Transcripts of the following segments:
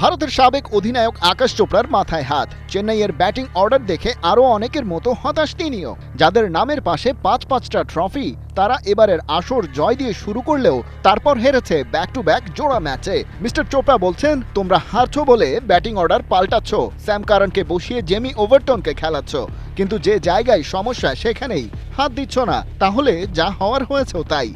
ভারতের সাবেক অধিনায়ক আকাশ চোপড়ার মাথায় হাত। চেন্নাইয়ের ব্যাটিং অর্ডার দেখে আরও অনেকের মতো হতাশ তিনিও। যাদের নামের পাশে পাঁচটা ট্রফি, তারা এবারের আসর জয় দিয়ে শুরু করলেও তারপর হেরেছে ব্যাক টু ব্যাক জোড়া ম্যাচে। মিস্টার চোপড়া বলছেন, তোমরা হারছো বলে ব্যাটিং অর্ডার পাল্টাচ্ছ, স্যাম কারনকে বসিয়ে জেমি ওভারটনকে খেলাচ্ছ, কিন্তু যে জায়গায় সমস্যা সেখানেই হাত দিচ্ছ না, তাহলে যা হওয়ার হয়েছেও তাই।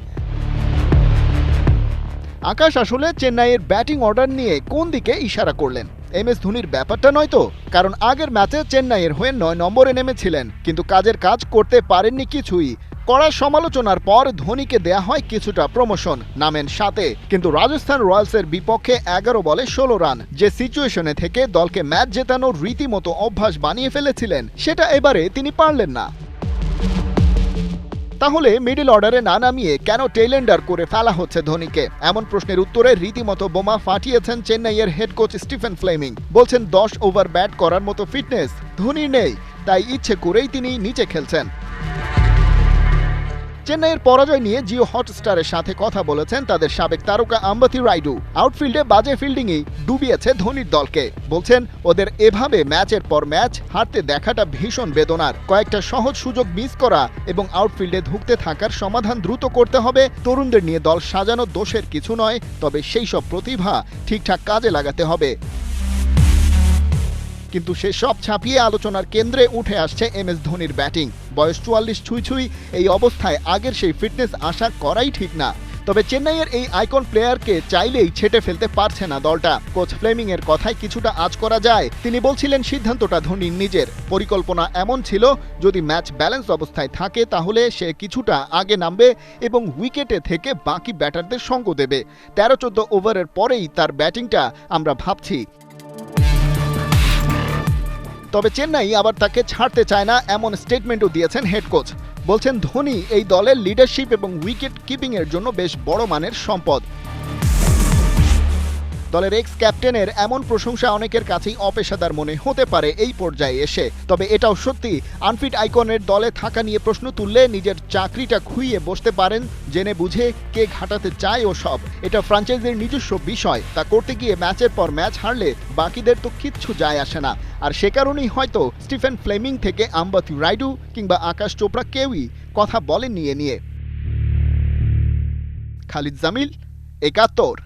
আকাশ আসলে চেন্নাইয়ের ব্যাটিং অর্ডার নিয়ে কোন দিকে ইশারা করলেন? MS ধোনির ব্যাপারটা নয় তো? কারণ আগের ম্যাচে চেন্নাইয়ের হয়ে 9 নম্বরে নেমেছিলেন, কিন্তু কাজের কাজ করতে পারেননি কিছুই। কড়া সমালোচনার পর ধোনিকে দেয়া হয় কিছুটা প্রমোশন, নামেন 7-এ, কিন্তু রাজস্থান রয়্যালসের বিপক্ষে 11 বলে 16 রান, যে সিচুয়েশনে থেকে দলকে ম্যাচ জেতানোর রীতিমতো অভ্যাস বানিয়ে ফেলেছিলেন, সেটা এবারে তিনি পারলেন না। তাহলে মিডল অর্ডারে না নামিয়ে কেন টেইলেন্ডার করে ফেলা হচ্ছে ধোনিকে? এমন প্রশ্নের উত্তরে রীতিমতো বোমা ফাটিয়েছেন চেন্নাইয়ের হেড কোচ স্টিফেন ফ্লেমিং। বলছেন 10 ওভার ব্যাট করার মতো ফিটনেস ধোনির নেই, তাই ইচ্ছে করেই তিনি নিচে খেলছেন। চেন্নাইয়ের পরাজয় নিয়ে জিও হটস্টারের সাথে কথা বলেছেন তাদের সাবেক তারকা আম্বাতি রাইডু। আউটফিল্ডে বাজে ফিল্ডিংই ডুবিয়েছে ধোনির দলকে। বলছেন, ওদের এভাবে ম্যাচের পর ম্যাচ হারতে দেখাটা ভীষণ বেদনার। কয়েকটা সহজ সুযোগ মিস করা এবং আউটফিল্ডে ধুঁকতে থাকার সমাধান দ্রুত করতে হবে। তরুণদের নিয়ে দল সাজানো দোষের কিছু নয়, তবে সেই সব প্রতিভা ঠিকঠাক কাজে লাগাতে হবে। কিন্তু সেসব ছাপিয়ে আলোচনার কেন্দ্রে উঠে আসছে MS ধোনির ব্যাটিং। বয়স 44 ছুঁই, এই অবস্থায় আগের সেই ফিটনেস আশা করাই ঠিক না। তবে চেন্নাইয়ের এই আইকন প্লেয়ারকে চাইলেই ছেটে ফেলতে পারছে না দলটা। কোচ ফ্লেমিং এর কথায় কিছুটা আঁচ করা যায়। তিনি বলছিলেন, সিদ্ধান্তটা ধোনির নিজের। পরিকল্পনা এমন ছিল, যদি ম্যাচ ব্যালেন্স অবস্থায় থাকে তাহলে সে কিছুটা আগে নামবে এবং উইকেটে থেকে বাকি ব্যাটারদের সঙ্গ দেবে। 13-14 ওভারের পরেই তার ব্যাটিংটা আমরা ভাবছি। তবে চেন্নাই আবার তাকে ছাড়তে চায় না, এমন স্টেটমেন্টও দিয়েছেন হেড কোচ। বলছেন, ধোনি এই দলের লিডারশিপ এবং উইকেট কিপিং এর জন্য বেশ বড় মানের সম্পদ। দলের এক্স ক্যাপ্টেনের এমন প্রশংসা অনেকের কাছেই অপেশাদার মনে হতে পারে এই পর্যায়ে এসে। তবে এটাও সত্যি, আনফিট আইকনের দলে থাকা নিয়ে প্রশ্ন তুললে নিজের চাকরিটা খুইয়ে বসতে পারেন, জেনে বুঝে কে ঘাটাতে চায় ও সব। এটা ফ্র্যাঞ্চাইজির নিজস্ব বিষয়, তা করতে গিয়ে ম্যাচের পর ম্যাচ হারলে বাকিদের তো কিচ্ছু যায় আসে না। আর সে কারণেই হয়তো স্টিফেন ফ্লেমিং থেকে আম্বাতি রাইডু কিংবা আকাশ চোপড়া কেউই কথা বলেননি এ নিয়ে। খালিদ জামিল, 71।